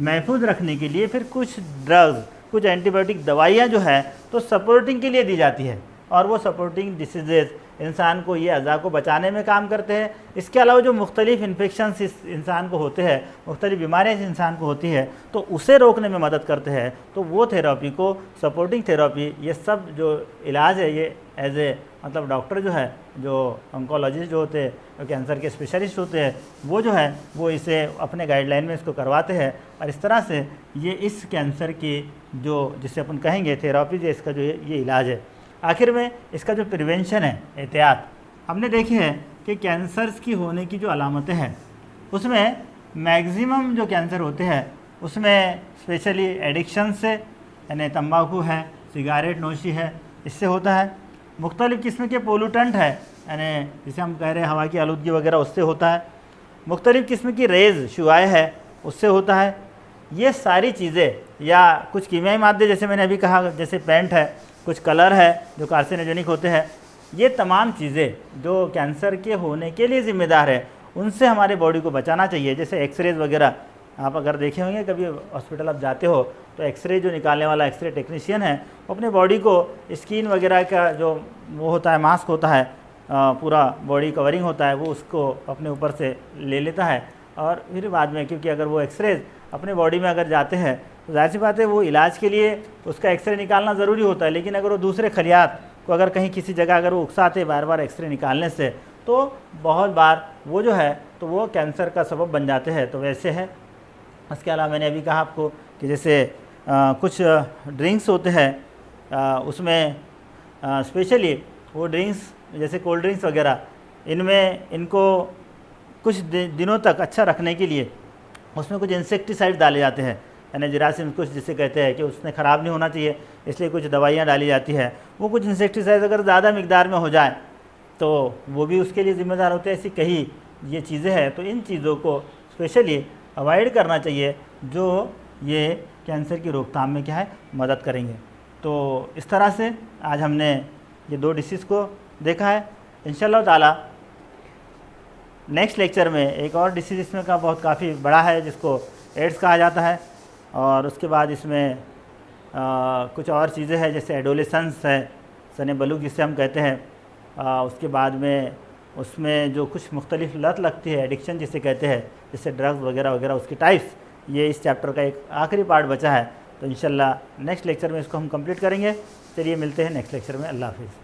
महफूज रखने के लिए फिर कुछ ड्रग्स, कुछ एंटीबायोटिक दवाइयाँ जो है तो सपोर्टिंग के लिए दी जाती है, और वो सपोर्टिंग डिसीजेज़ इंसान को ये अज़ा को बचाने में काम करते हैं। इसके अलावा जो मुख्तलिफ़ इन्फेक्शंस इस इंसान को होते हैं, मुख्तलिफ़ बीमारियाँ इस इंसान को होती है, तो उसे रोकने में मदद करते हैं, तो वो थेरापी को सपोर्टिंग थेरापी, ये सब जो इलाज है ये एज ए मतलब डॉक्टर जो है, जो ऑन्कोलॉजिस्ट जो होते हैं, जो कैंसर के स्पेशलिस्ट होते हैं, वो जो है वो इसे अपने गाइडलाइन में इसको करवाते हैं, और इस तरह से ये इस कैंसर की जो जिसे अपन कहेंगे थेरापी, जो इसका जो ये इलाज है। आखिर में इसका जो प्रिवेंशन है, एहतियात, हमने देखे हैं कि कैंसर्स की होने की जो अलामतें हैं उसमें मैक्सिमम जो कैंसर होते हैं उसमें स्पेशली एडिक्शन से यानी तंबाकू है, सिगारेट नोशी है, इससे होता है। मुख्तलिफ़ किस्म के पोलूटेंट है, यानी जिसे हम कह रहे हैं हवा की आलूदगी वगैरह, उससे होता है। मुख्तलिफ़ किस्म की रेज़ शुआएँ है, उससे होता है। ये सारी चीज़ें या कुछ कीमियाई मादे जैसे मैंने अभी कहा, जैसे पेंट है, कुछ कलर है जो कार्सिनोजेनिक होते हैं, ये तमाम चीज़ें जो कैंसर के होने के लिए ज़िम्मेदार है, उनसे हमारे बॉडी को बचाना चाहिए। जैसे एक्सरेज वगैरह आप अगर देखे होंगे, कभी हॉस्पिटल आप जाते हो तो एक्सरे जो निकालने वाला एक्सरे टेक्नीशियन है वो अपने बॉडी को स्किन वगैरह का जो वो होता है, मास्क होता है, पूरा बॉडी कवरिंग होता है, वो उसको अपने ऊपर से ले लेता है और फिर बाद में, क्योंकि अगर वो एक्सरेज अपने बॉडी में अगर जाते हैं तो जाहिर सी बात है वो इलाज के लिए उसका एक्सरे निकालना ज़रूरी होता है। लेकिन अगर वो दूसरे खलियात को अगर कहीं किसी जगह अगर वो उकसाते बार बार एक्सरे निकालने से, तो बहुत बार वो जो है तो वो कैंसर का सबब बन जाते हैं। तो वैसे है। इसके अलावा मैंने अभी कहा आपको कि जैसे कुछ ड्रिंक्स होते हैं, उसमें स्पेशली वो ड्रिंक्स जैसे कोल्ड ड्रिंक्स वगैरह, इनमें इनको कुछ दिनों तक अच्छा रखने के लिए उसमें कुछ इंसेक्टिसाइड डाले जाते हैं, यानी जरासीम कुछ जिसे कहते हैं कि उसने ख़राब नहीं होना चाहिए, इसलिए कुछ दवाइयाँ डाली जाती है। वो कुछ इंसेक्टिसाइड अगर ज़्यादा मिकदार में हो जाए तो वो भी उसके लिए ज़िम्मेदार होते हैं। ऐसी कई ये चीज़ें हैं, तो इन चीज़ों को स्पेशली अवॉइड करना चाहिए जो ये कैंसर की रोकथाम में क्या है, मदद करेंगे। तो इस तरह से आज हमने ये 2 डिसीज़ को देखा है। इंशाअल्लाह ताला नेक्स्ट लेक्चर में एक और डिसीज़ इसमें का बहुत काफ़ी बड़ा है जिसको एड्स कहा जाता है, और उसके बाद इसमें कुछ और चीज़ें हैं जैसे एडोलेसेंस है, सने बलूग जिसे हम कहते हैं, उसके बाद में उसमें जो कुछ मुख्तलिफ लत लगती है, एडिक्शन जिसे कहते हैं, जैसे ड्रग्स वगैरह वगैरह, उसकी टाइप्स, ये इस चैप्टर का एक आखिरी पार्ट बचा है। तो इंशाल्लाह नेक्स्ट लेक्चर में इसको हम कंप्लीट करेंगे। चलिए मिलते हैं नेक्स्ट लेक्चर में। अल्लाह हाफ़िज़।